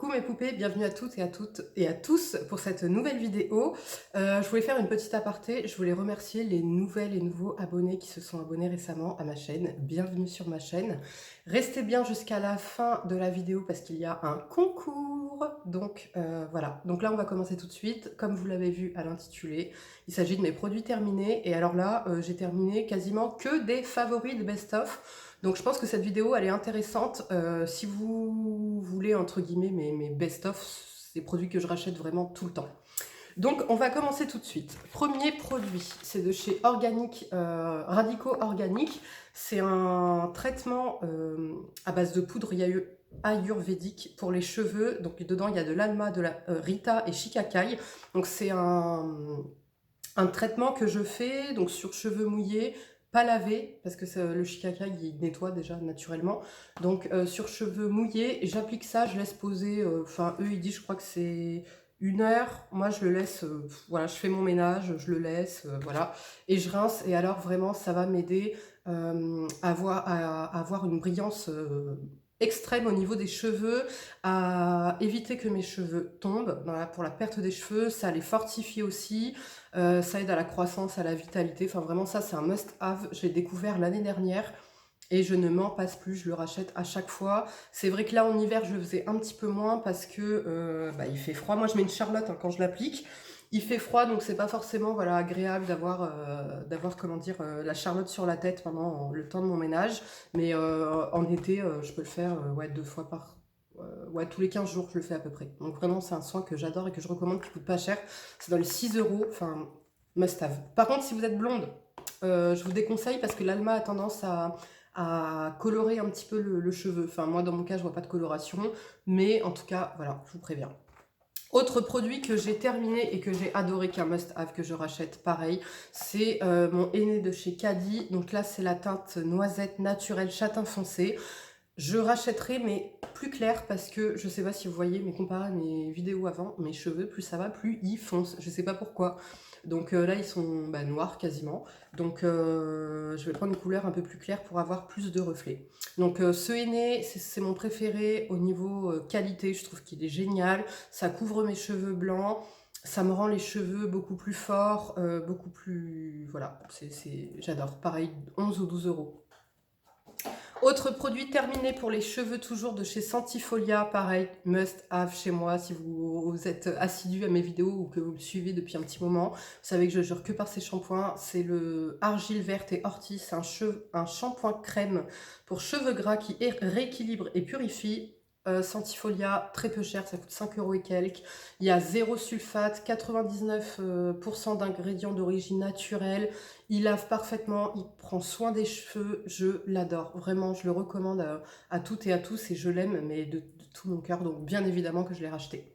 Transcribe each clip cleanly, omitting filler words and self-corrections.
Coucou mes poupées, bienvenue à toutes et à tous pour cette nouvelle vidéo. Je voulais faire une petite aparté, je voulais remercier les nouvelles et nouveaux abonnés qui se sont abonnés récemment à ma chaîne. Bienvenue sur ma chaîne. Restez bien jusqu'à la fin de la vidéo parce qu'il y a un concours. Donc voilà, donc là on va commencer tout de suite. Comme vous l'avez vu à l'intitulé, il s'agit de mes produits terminés. Et alors là, j'ai terminé quasiment que des favoris de best-of. Donc je pense que cette vidéo elle est intéressante si vous voulez entre guillemets mes best-of, ces produits que je rachète vraiment tout le temps. Donc on va commencer tout de suite. Premier produit, c'est de chez Organic, Radicaux Organique. C'est un traitement à base de poudre ayurvédique pour les cheveux. Donc dedans il y a de l'alma, de la rita et shikakai. Donc c'est un traitement que je fais donc sur cheveux mouillés, pas lavés, parce que le shikakai il nettoie déjà naturellement. Donc sur cheveux mouillés, j'applique ça, je laisse poser, enfin eux ils disent je crois que c'est 1 heure, moi je le laisse, voilà, je fais mon ménage, je le laisse, voilà, et je rince, et alors vraiment ça va m'aider à avoir une brillance extrême au niveau des cheveux, à éviter que mes cheveux tombent, voilà, pour la perte des cheveux, ça les fortifie aussi, ça aide à la croissance, à la vitalité, enfin vraiment ça c'est un must-have, j'ai découvert l'année dernière et je ne m'en passe plus, je le rachète à chaque fois. C'est vrai que là en hiver je le faisais un petit peu moins parce que il fait froid, moi je mets une charlotte hein, quand je l'applique. Il fait froid donc c'est pas forcément voilà, agréable d'avoir comment dire la charlotte sur la tête pendant le temps de mon ménage, mais en été je peux le faire ouais, 2 fois par ouais, tous les 15 jours je le fais à peu près. Donc vraiment c'est un soin que j'adore et que je recommande, qui coûte pas cher. C'est dans les 6 euros, enfin must have. Par contre si vous êtes blonde, je vous déconseille parce que l'alma a tendance à colorer un petit peu le cheveu. Enfin moi dans mon cas je vois pas de coloration, mais en tout cas voilà, je vous préviens. Autre produit que j'ai terminé et que j'ai adoré, qu'un must-have que je rachète pareil, c'est mon henné de chez Caddy. Donc là c'est la teinte noisette naturelle châtain foncé. Je rachèterai mais plus clair parce que je sais pas si vous voyez, mais comparé à mes vidéos avant, mes cheveux plus ça va, plus ils foncent. Je sais pas pourquoi. Donc là ils sont noirs quasiment. Donc je vais prendre une couleur un peu plus claire pour avoir plus de reflets. Donc ce henné c'est mon préféré au niveau qualité, je trouve qu'il est génial. Ça couvre mes cheveux blancs. Ça me rend les cheveux beaucoup plus forts, beaucoup plus... Voilà, j'adore. Pareil, 11 ou 12 euros. Autre produit terminé pour les cheveux, toujours de chez Santifolia, pareil, must have chez moi si vous êtes assidu à mes vidéos ou que vous me suivez depuis un petit moment. Vous savez que je jure que par ces shampoings, c'est le Argile Verte et Ortie, c'est un shampoing crème pour cheveux gras qui rééquilibre et purifie. Santifolia, très peu cher, ça coûte 5 euros et quelques. Il y a 0 sulfate, 99% d'ingrédients d'origine naturelle. Il lave parfaitement, il prend soin des cheveux, je l'adore. Vraiment, je le recommande à toutes et à tous et je l'aime, mais de tout mon cœur. Donc bien évidemment que je l'ai racheté.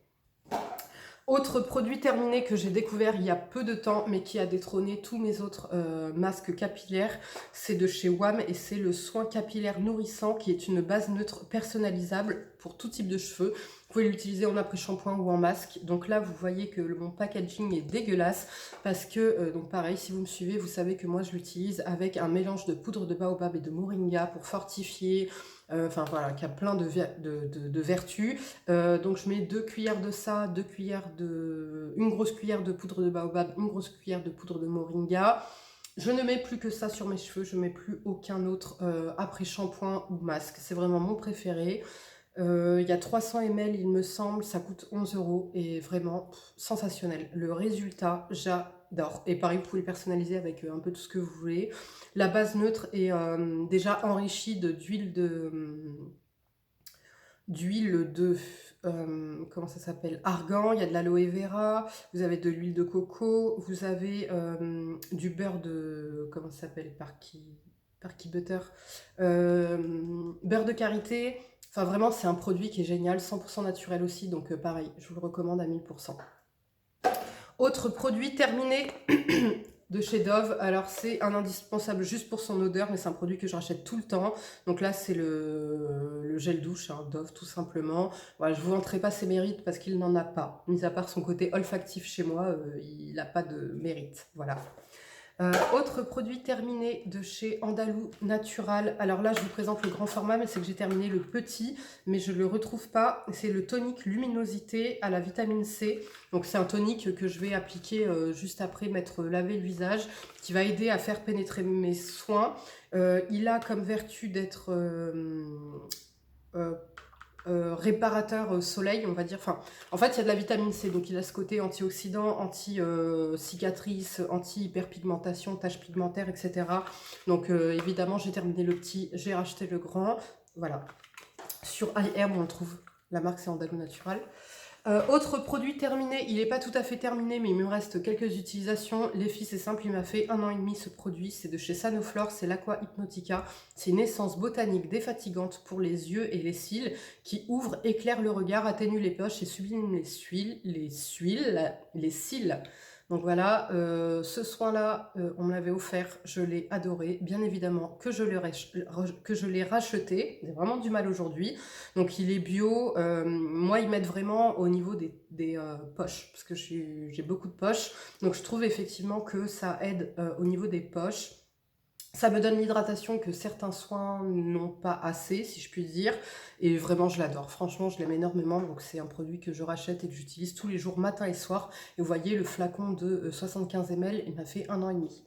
Autre produit terminé que j'ai découvert il y a peu de temps, mais qui a détrôné tous mes autres masques capillaires, c'est de chez WAM et c'est le soin capillaire nourrissant, qui est une base neutre personnalisable pour tout type de cheveux. Vous pouvez l'utiliser en après-shampoing ou en masque. Donc là, vous voyez que mon packaging est dégueulasse parce que, donc pareil, si vous me suivez, vous savez que moi je l'utilise avec un mélange de poudre de baobab et de moringa pour fortifier, enfin voilà, qui a plein de vertus. Donc je mets 2 cuillères de ça, une grosse cuillère de poudre de baobab, une grosse cuillère de poudre de moringa. Je ne mets plus que ça sur mes cheveux, je ne mets plus aucun autre après-shampoing ou masque. C'est vraiment mon préféré. Il y a 300 ml, il me semble, ça coûte 11 euros et vraiment sensationnel. Le résultat, j'adore. Et pareil, vous pouvez le personnaliser avec un peu tout ce que vous voulez. La base neutre est déjà enrichie d'huile de comment ça s'appelle, argan, il y a de l'aloe vera, vous avez de l'huile de coco, vous avez du beurre de, comment ça s'appelle, Parky Butter, beurre de karité. Enfin vraiment c'est un produit qui est génial, 100% naturel aussi, donc pareil, je vous le recommande à 1000%. Autre produit terminé de chez Dove, alors c'est un indispensable juste pour son odeur, mais c'est un produit que je rachète tout le temps. Donc là c'est le gel douche, hein, Dove tout simplement. Voilà, je ne vous vanterai pas ses mérites parce qu'il n'en a pas. Mis à part son côté olfactif chez moi, il n'a pas de mérite. Voilà. Autre produit terminé de chez Andalou Natural. Alors là, je vous présente le grand format, mais c'est que j'ai terminé le petit, mais je ne le retrouve pas. C'est le tonique luminosité à la vitamine C. Donc c'est un tonique que je vais appliquer juste après m'être lavé le visage, qui va aider à faire pénétrer mes soins. Il a comme vertu d'être euh, réparateur soleil, on va dire. Enfin, en fait, il y a de la vitamine C, donc il a ce côté antioxydant, anti-cicatrice, anti-hyperpigmentation, taches pigmentaires, etc. Donc, évidemment, j'ai terminé le petit, j'ai racheté le grand. Voilà. Sur iHerb, on le trouve. La marque, c'est Andalou Natural. Autre produit terminé, il n'est pas tout à fait terminé, mais il me reste quelques utilisations. Les filles, c'est simple, il m'a fait 1 an et demi ce produit. C'est de chez Sanoflore, c'est l'Aqua Hypnotica. C'est une essence botanique défatigante pour les yeux et les cils qui ouvre, éclaire le regard, atténue les poches et sublime les cils. Donc voilà, ce soin-là, on me l'avait offert, je l'ai adoré. Bien évidemment que je l'ai racheté, j'ai vraiment du mal aujourd'hui. Donc il est bio, moi ils m'aident vraiment au niveau des poches, parce que j'ai beaucoup de poches. Donc je trouve effectivement que ça aide au niveau des poches. Ça me donne l'hydratation que certains soins n'ont pas assez, si je puis dire. Et vraiment, je l'adore. Franchement, je l'aime énormément. Donc, c'est un produit que je rachète et que j'utilise tous les jours, matin et soir. Et vous voyez, le flacon de 75 ml, il m'a fait 1 an et demi.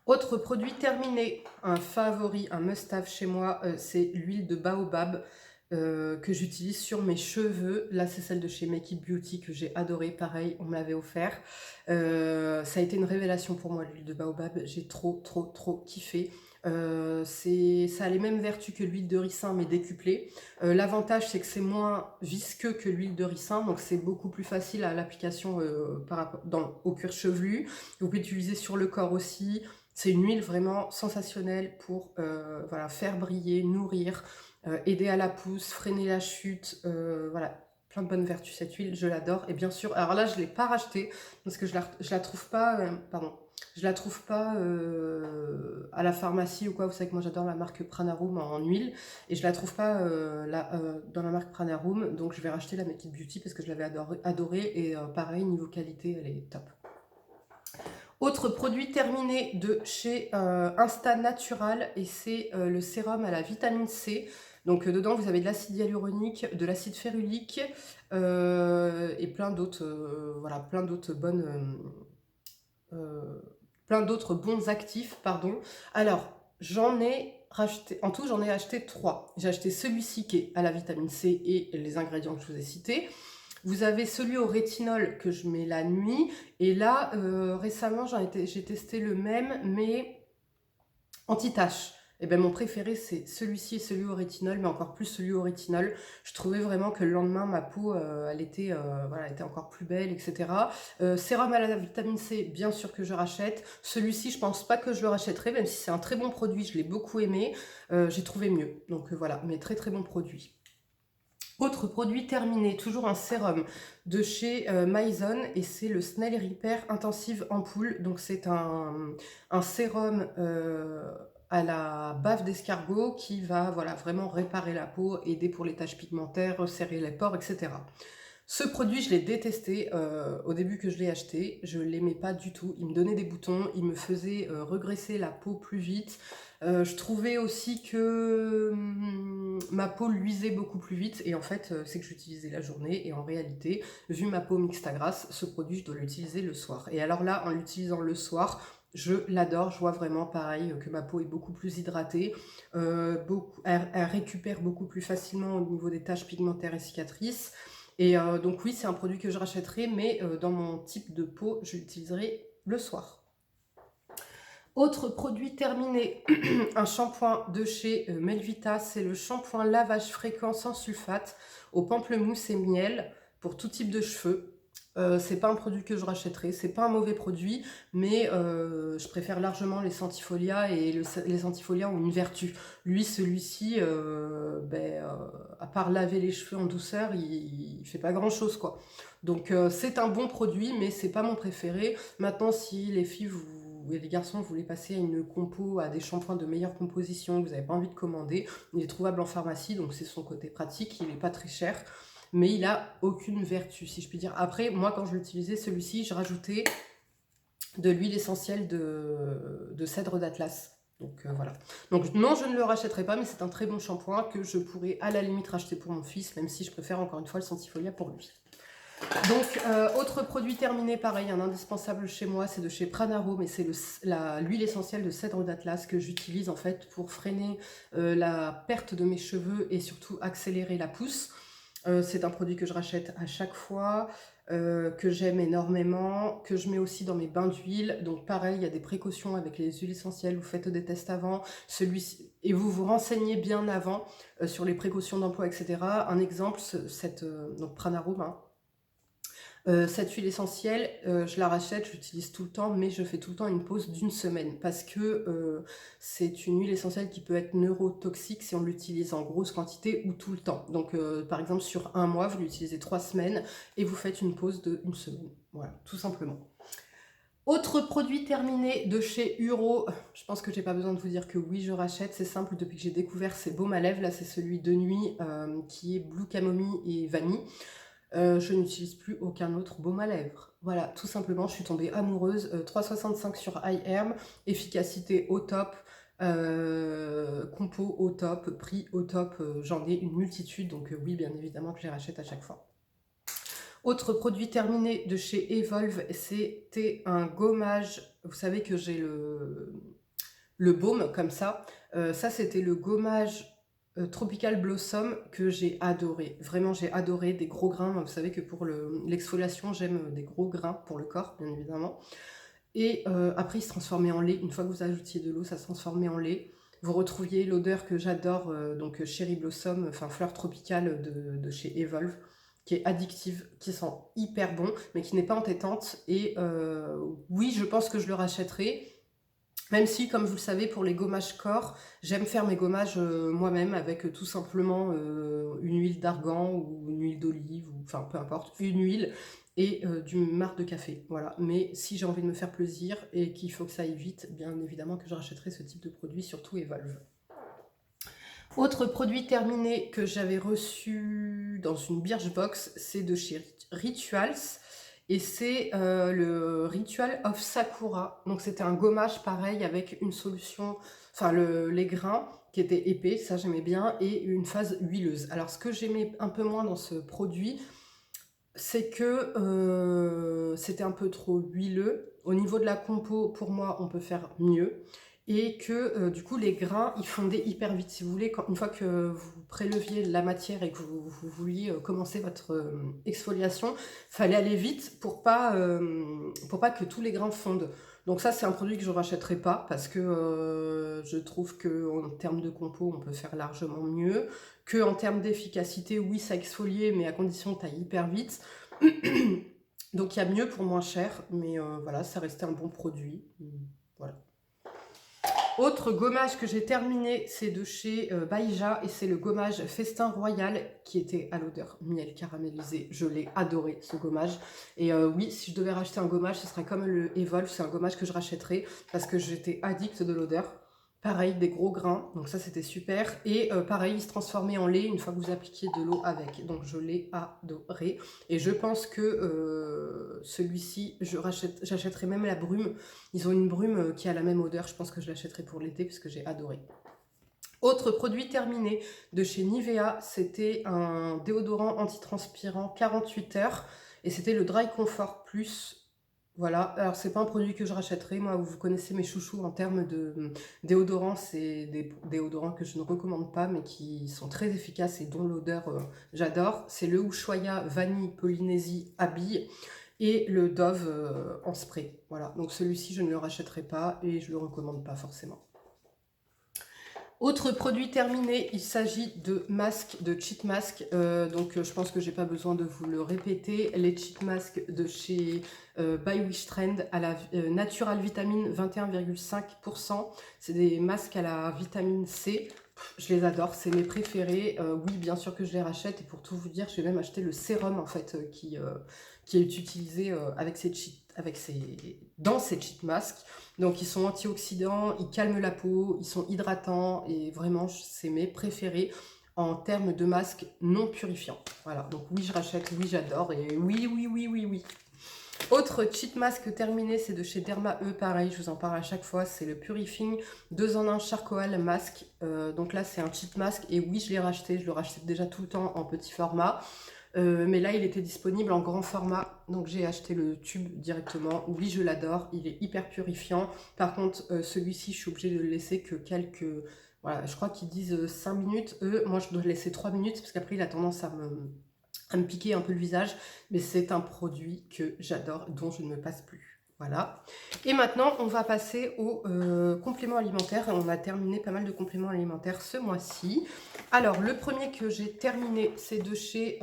Autre produit terminé, un favori, un must-have chez moi, c'est l'huile de baobab. Que j'utilise sur mes cheveux. Là, c'est celle de chez Make It Beauty que j'ai adoré. Pareil, on me l'avait offert. Ça a été une révélation pour moi, l'huile de baobab. J'ai trop kiffé. Ça a les mêmes vertus que l'huile de ricin, mais décuplée. L'avantage, c'est que c'est moins visqueux que l'huile de ricin, donc c'est beaucoup plus facile à l'application au cuir chevelu. Vous pouvez l'utiliser sur le corps aussi. C'est une huile vraiment sensationnelle pour voilà, faire briller, nourrir, aider à la pousse, freiner la chute, voilà, plein de bonnes vertus cette huile, je l'adore. Et bien sûr, alors là je ne l'ai pas rachetée parce que je la trouve pas, je la trouve pas à la pharmacie ou quoi. Vous savez que moi j'adore la marque Pranarum en huile et je la trouve pas dans la marque Pranarum, donc je vais racheter la Make It Beauty parce que je l'avais adorée et pareil, niveau qualité, elle est top. Autre produit terminé de chez Insta Natural et c'est le sérum à la vitamine C. Donc dedans vous avez de l'acide hyaluronique, de l'acide férulique et plein d'autres voilà, plein d'autres bons actifs, pardon. Alors j'en ai racheté, en tout j'en ai acheté 3. J'ai acheté celui-ci qui est à la vitamine C et les ingrédients que je vous ai cités. Vous avez celui au rétinol que je mets la nuit. Et là, récemment, j'ai testé le même, mais anti-tache. Et bien, mon préféré, c'est celui-ci et celui au rétinol, mais encore plus celui au rétinol. Je trouvais vraiment que le lendemain, ma peau, elle était encore plus belle, etc. Sérum à la vitamine C, bien sûr que je rachète. Celui-ci, je pense pas que je le rachèterai, même si c'est un très bon produit, je l'ai beaucoup aimé. J'ai trouvé mieux. Donc voilà, mais très bon produit. Autre produit terminé, toujours un sérum de chez Maison et c'est le Snail Repair Intensive Ampoule. Donc c'est un sérum à la bave d'escargot qui va voilà, vraiment réparer la peau, aider pour les taches pigmentaires, resserrer les pores, etc. Ce produit, je l'ai détesté au début que je l'ai acheté. Je ne l'aimais pas du tout. Il me donnait des boutons, il me faisait regresser la peau plus vite. Je trouvais aussi que ma peau luisait beaucoup plus vite. Et en fait, c'est que j'utilisais la journée. Et en réalité, vu ma peau mixte à grasse, ce produit, je dois l'utiliser le soir. Et alors là, en l'utilisant le soir, je l'adore. Je vois vraiment pareil que ma peau est beaucoup plus hydratée. Elle récupère beaucoup plus facilement au niveau des taches pigmentaires et cicatrices. Et donc oui, c'est un produit que je rachèterai, mais dans mon type de peau, je l'utiliserai le soir. Autre produit terminé, un shampoing de chez Melvita, c'est le shampoing lavage fréquent sans sulfate au pamplemousse et miel pour tout type de cheveux. C'est pas un produit que je rachèterai, c'est pas un mauvais produit, mais je préfère largement les Sentifolia et les Sentifolia ont une vertu. Celui-ci, à part laver les cheveux en douceur, il fait pas grand chose quoi. Donc c'est un bon produit, mais c'est pas mon préféré. Maintenant, si les filles et les garçons voulaient passer à une compo, à des shampoings de meilleure composition, vous n'avez pas envie de commander, il est trouvable en pharmacie, donc c'est son côté pratique, il n'est pas très cher. Mais il a aucune vertu, si je puis dire. Après, moi, quand je l'utilisais, celui-ci, je rajoutais de l'huile essentielle de cèdre d'Atlas. Donc voilà. Donc non, je ne le rachèterai pas, mais c'est un très bon shampoing que je pourrais à la limite racheter pour mon fils, même si je préfère encore une fois le Sentifolia pour lui. Donc, autre produit terminé, pareil, un indispensable chez moi, c'est de chez Pranaro, mais c'est l'huile essentielle de cèdre d'Atlas que j'utilise en fait pour freiner la perte de mes cheveux et surtout accélérer la pousse. C'est un produit que je rachète à chaque fois, que j'aime énormément, que je mets aussi dans mes bains d'huile. Donc pareil, il y a des précautions avec les huiles essentielles, vous faites des tests avant, celui-ci, et vous vous renseignez bien avant sur les précautions d'emploi, etc. Un exemple, donc Pranaro, hein. Cette huile essentielle, je la rachète, j'utilise tout le temps, mais je fais tout le temps une pause d'une semaine parce que c'est une huile essentielle qui peut être neurotoxique si on l'utilise en grosse quantité ou tout le temps. Donc par exemple sur un mois, vous l'utilisez 3 semaines et vous faites une pause de 1 semaine. Voilà, tout simplement. Autre produit terminé de chez Uro, je pense que j'ai pas besoin de vous dire que oui, je rachète, c'est simple, depuis que j'ai découvert ces baumes à lèvres, là c'est celui de nuit qui est Blue Camomille et Vanille. Je n'utilise plus aucun autre baume à lèvres. Voilà, tout simplement, je suis tombée amoureuse. 3,65 sur iHerb, efficacité au top, compo au top, prix au top. J'en ai une multitude, donc oui, bien évidemment que je les rachète à chaque fois. Autre produit terminé de chez Evolve, c'était un gommage. Vous savez que j'ai le baume comme ça. Ça, c'était le gommage Tropical Blossom que j'ai adoré. Vraiment, j'ai adoré des gros grains. Vous savez que pour l'exfoliation, j'aime des gros grains pour le corps, bien évidemment. Et après, il se transformait en lait. Une fois que vous ajoutiez de l'eau, ça se transformait en lait. Vous retrouviez l'odeur que j'adore, donc Cherry Blossom, enfin fleur tropicale de chez Evolve, qui est addictive, qui sent hyper bon, mais qui n'est pas entêtante. Et oui, je pense que je le rachèterai. Même si, comme vous le savez, pour les gommages corps, j'aime faire mes gommages moi-même avec tout simplement une huile d'argan ou une huile d'olive, ou enfin peu importe, une huile et du marc de café. Voilà. Mais si j'ai envie de me faire plaisir et qu'il faut que ça aille vite, bien évidemment que je rachèterai ce type de produit, surtout Evolve. Autre produit terminé que j'avais reçu dans une Birchbox, c'est de chez Rituals. Et c'est le Ritual of Sakura. Donc c'était un gommage pareil avec une solution, enfin les grains qui étaient épais, ça j'aimais bien, et une phase huileuse. Alors ce que j'aimais un peu moins dans ce produit, c'est que c'était un peu trop huileux. Au niveau de la compo, pour moi, on peut faire mieux. Et que du coup, les grains, ils fondaient hyper vite. Si vous voulez, une fois que vous préleviez la matière et que vous vouliez commencer votre exfoliation, fallait aller vite pour pas que tous les grains fondent. Donc ça, c'est un produit que je ne rachèterai pas parce que je trouve qu'en termes de compo, on peut faire largement mieux. Qu'en termes d'efficacité, oui, ça exfoliait, mais à condition que tu ailles hyper vite. Donc il y a mieux pour moins cher, mais voilà, ça restait un bon produit. Voilà. Autre gommage que j'ai terminé, c'est de chez Baïja et c'est le gommage Festin Royal qui était à l'odeur miel caramélisé. Je l'ai adoré ce gommage. Et oui, si je devais racheter un gommage, ce serait comme le Evolve, c'est un gommage que je rachèterais parce que j'étais addict de l'odeur. Pareil, des gros grains, donc ça c'était super. Et pareil, il se transformait en lait une fois que vous appliquiez de l'eau avec. Donc je l'ai adoré. Et je pense que celui-ci, j'achèterai même la brume. Ils ont une brume qui a la même odeur. Je pense que je l'achèterai pour l'été parce que j'ai adoré. Autre produit terminé de chez Nivea, c'était un déodorant antitranspirant 48 heures. Et c'était le Dry Comfort Plus. Voilà, alors c'est pas un produit que je rachèterai, moi vous connaissez mes chouchous en termes de déodorants, c'est des déodorants que je ne recommande pas mais qui sont très efficaces et dont l'odeur j'adore. C'est le Ushuaïa Vanille Polynésie Habille et le Dove en spray. Voilà, donc celui-ci je ne le rachèterai pas et je le recommande pas forcément. Autre produit terminé, il s'agit de masques, de cheat masks. Donc je pense que j'ai pas besoin de vous le répéter. Les cheat masks de chez By Wish Trend à la Natural Vitamine 21,5%. C'est des masques à la vitamine C. Je les adore, c'est mes préférés. Oui, bien sûr que je les rachète. Et pour tout vous dire, je vais même acheter le sérum en fait qui est utilisé dans ces cheat masks. Donc ils sont antioxydants, ils calment la peau, ils sont hydratants et vraiment c'est mes préférés en termes de masques non purifiants. Voilà, donc oui je rachète, oui j'adore et oui. Autre cheat mask terminé, c'est de chez Derma E, pareil, je vous en parle à chaque fois, c'est le Purifying 2 en 1 Charcoal Mask. Donc là, c'est un cheat mask, et oui, je l'ai racheté, je le rachetais déjà tout le temps en petit format. Mais là, il était disponible en grand format, donc j'ai acheté le tube directement. Oui, je l'adore, il est hyper purifiant. Par contre, celui-ci, je suis obligée de le laisser que quelques... Voilà, je crois qu'ils disent 5 minutes. Moi, je dois le laisser 3 minutes, parce qu'après, il a tendance à me piquer un peu le visage. Mais c'est un produit que j'adore, dont je ne me passe plus. Voilà. Et maintenant, on va passer aux compléments alimentaires. On a terminé pas mal de compléments alimentaires ce mois-ci. Alors, le premier que j'ai terminé, c'est de chez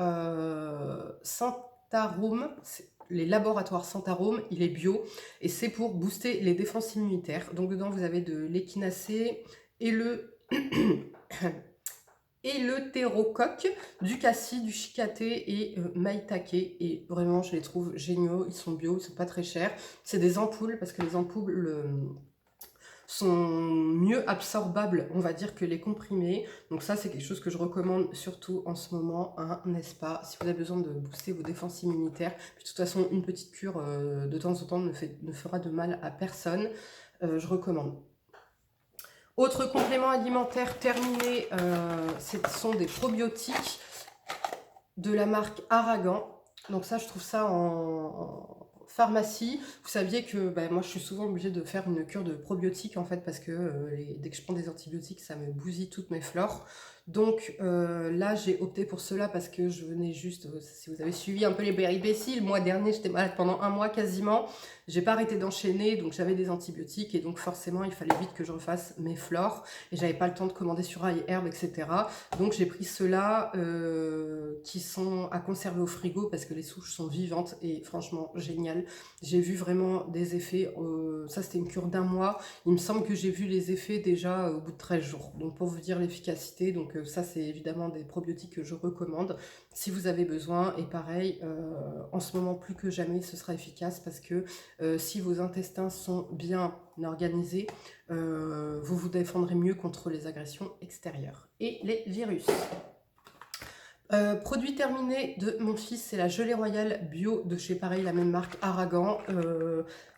Santarome. Les laboratoires Santarome, il est bio et c'est pour booster les défenses immunitaires. Donc, dedans, vous avez de l'échinacée et le... et le thérocoque, du cassis, du shikate et maïtake. Et vraiment, je les trouve géniaux. Ils sont bio, ils sont pas très chers. C'est des ampoules, parce que les ampoules sont mieux absorbables, on va dire, que les comprimés. Donc ça, c'est quelque chose que je recommande surtout en ce moment, hein, n'est-ce pas? Si vous avez besoin de booster vos défenses immunitaires. Puis de toute façon, une petite cure de temps en temps ne fera de mal à personne. Je recommande. Autre complément alimentaire terminé, ce sont des probiotiques de la marque Aragan. Donc ça, je trouve ça en pharmacie. Vous saviez que moi, je suis souvent obligée de faire une cure de probiotiques, en fait, parce que dès que je prends des antibiotiques, ça me bousille toutes mes flores. Donc là, j'ai opté pour cela parce que je venais juste, si vous avez suivi un peu les péripéties, le mois dernier, j'étais malade pendant un mois quasiment. J'ai pas arrêté d'enchaîner, donc j'avais des antibiotiques et donc forcément, il fallait vite que je refasse mes flores et j'avais pas le temps de commander sur iHerb, etc. Donc j'ai pris ceux-là qui sont à conserver au frigo parce que les souches sont vivantes et franchement génial. J'ai vu vraiment des effets, ça c'était une cure d'un mois. Il me semble que j'ai vu les effets déjà au bout de 13 jours. Donc pour vous dire l'efficacité, donc ça c'est évidemment des probiotiques que je recommande si vous avez besoin. Et pareil, en ce moment plus que jamais ce sera efficace parce que si vos intestins sont bien organisés, vous vous défendrez mieux contre les agressions extérieures et les virus. Produit terminé de mon fils, c'est la gelée royale bio de chez pareil, la même marque Aragan.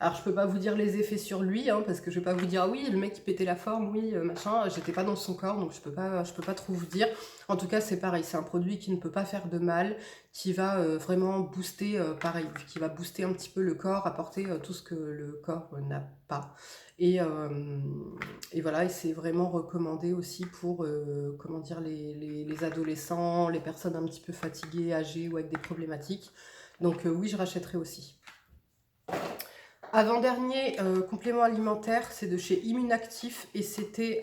Alors je peux pas vous dire les effets sur lui, hein, parce que je vais pas vous dire ah oui le mec il pétait la forme, oui machin, j'étais pas dans son corps donc je peux pas trop vous dire. En tout cas c'est pareil, c'est un produit qui ne peut pas faire de mal, qui va vraiment booster, pareil, qui va booster un petit peu le corps, apporter tout ce que le corps n'a pas. Et voilà, et c'est vraiment recommandé aussi pour comment dire, les adolescents, les personnes un petit peu fatiguées, âgées ou avec des problématiques. Donc oui, je rachèterai aussi. Avant-dernier complément alimentaire, c'est de chez Immunactif et c'était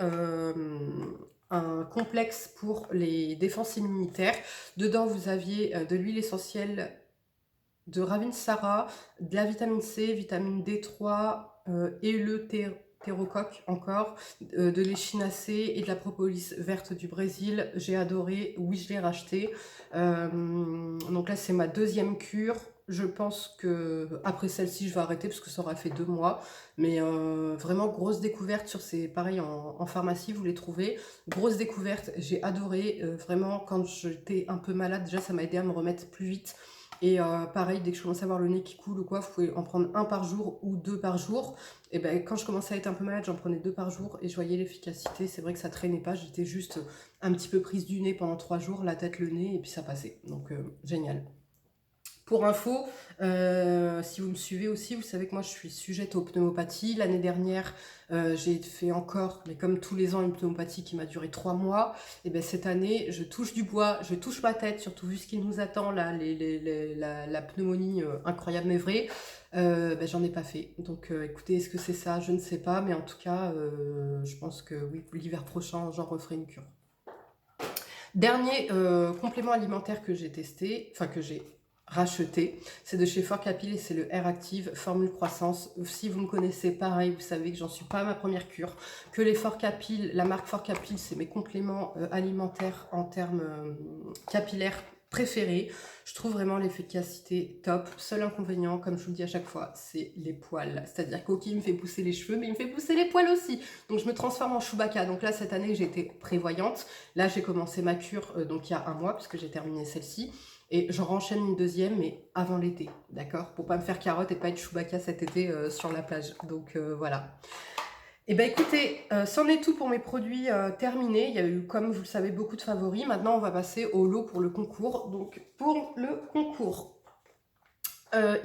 un complexe pour les défenses immunitaires. Dedans, vous aviez de l'huile essentielle de Ravinsara, de la vitamine C, vitamine D3 et le thérocoque encore, de l'échinacée et de la propolis verte du Brésil. J'ai adoré, oui je l'ai racheté. Donc là c'est ma deuxième cure. Je pense que après celle-ci je vais arrêter parce que ça aura fait 2 mois. Mais vraiment grosse découverte sur ces, pareil en pharmacie vous les trouvez. Grosse découverte, j'ai adoré. Vraiment quand j'étais un peu malade, déjà ça m'a aidé à me remettre plus vite. Et pareil, dès que je commençais à avoir le nez qui coule ou quoi, vous pouvez en prendre 1 par jour ou 2 par jour. Et ben quand je commençais à être un peu malade, j'en prenais 2 par jour et je voyais l'efficacité. C'est vrai que ça traînait pas, j'étais juste un petit peu prise du nez pendant 3 jours, la tête, le nez, et puis ça passait. Donc génial. Pour info, si vous me suivez aussi, vous savez que moi je suis sujette aux pneumopathies. L'année dernière, j'ai fait encore, mais comme tous les ans, une pneumopathie qui m'a duré 3 mois. Et bien cette année, je touche du bois, je touche ma tête, surtout vu ce qui nous attend, là, la pneumonie incroyable mais vraie. J'en ai pas fait. Donc écoutez, est-ce que c'est ça? Je ne sais pas, mais en tout cas, je pense que oui, l'hiver prochain, j'en referai une cure. Dernier complément alimentaire que j'ai testé, enfin que j'ai racheté, c'est de chez Forcapil et c'est le Air Active Formule Croissance. Si vous me connaissez, pareil, vous savez que j'en suis pas à ma première cure, que les Forcapil, la marque Forcapil, c'est mes compléments alimentaires en termes capillaires préférés. Je trouve vraiment l'efficacité top. Seul inconvénient, comme je vous le dis à chaque fois, c'est les poils. C'est-à-dire qu'Oki me fait pousser les cheveux, mais il me fait pousser les poils aussi. Donc je me transforme en Chewbacca. Donc là, cette année, j'ai été prévoyante. Là, j'ai commencé ma cure donc il y a 1 mois, puisque j'ai terminé celle-ci. Et j'en renchaîne une deuxième, mais avant l'été, d'accord? Pour pas me faire carotte et pas être Chewbacca cet été sur la plage. Donc voilà. Et ben écoutez, c'en est tout pour mes produits terminés. Il y a eu, comme vous le savez, beaucoup de favoris. Maintenant, on va passer au lot pour le concours. Donc pour le concours,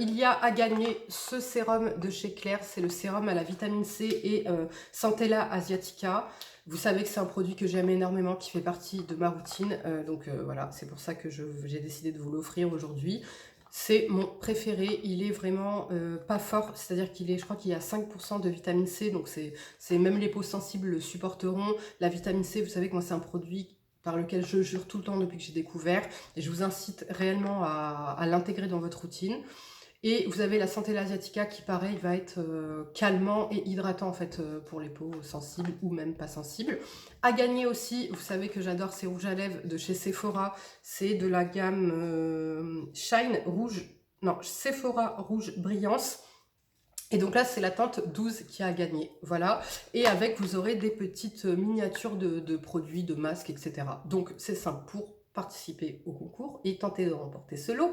il y a à gagner ce sérum de chez Claire. C'est le sérum à la vitamine C et Centella asiatica. Vous savez que c'est un produit que j'aime énormément, qui fait partie de ma routine. Donc voilà, c'est pour ça que j'ai décidé de vous l'offrir aujourd'hui. C'est mon préféré, il est vraiment pas fort, c'est-à-dire je crois qu'il y a 5% de vitamine C, donc c'est même les peaux sensibles le supporteront. La vitamine C, vous savez que moi c'est un produit par lequel je jure tout le temps depuis que j'ai découvert, et je vous incite réellement à l'intégrer dans votre routine. Et vous avez la Centella asiatica qui, pareil, va être calmant et hydratant en fait pour les peaux sensibles ou même pas sensibles. À gagner aussi, vous savez que j'adore ces rouges à lèvres de chez Sephora. C'est de la gamme Shine Rouge, non, Sephora Rouge Brillance. Et donc là, c'est la teinte 12 qui a gagné, voilà. Et avec, vous aurez des petites miniatures de produits, de masques, etc. Donc c'est simple, pour participer au concours et tenter de remporter ce lot,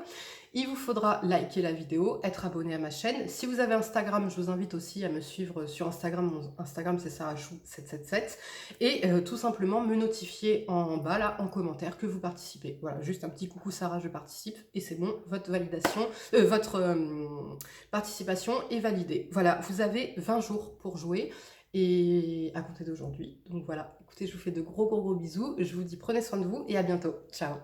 il vous faudra liker la vidéo, être abonné à ma chaîne. Si vous avez Instagram, je vous invite aussi à me suivre sur Instagram. Mon Instagram, c'est sarachou777. Et tout simplement me notifier en bas, là, en commentaire, que vous participez. Voilà, juste un petit coucou Sarah, je participe. Et c'est bon, votre validation, votre participation est validée. Voilà, vous avez 20 jours pour jouer. Et à compter d'aujourd'hui. Donc voilà, écoutez, je vous fais de gros bisous. Je vous dis prenez soin de vous et à bientôt. Ciao.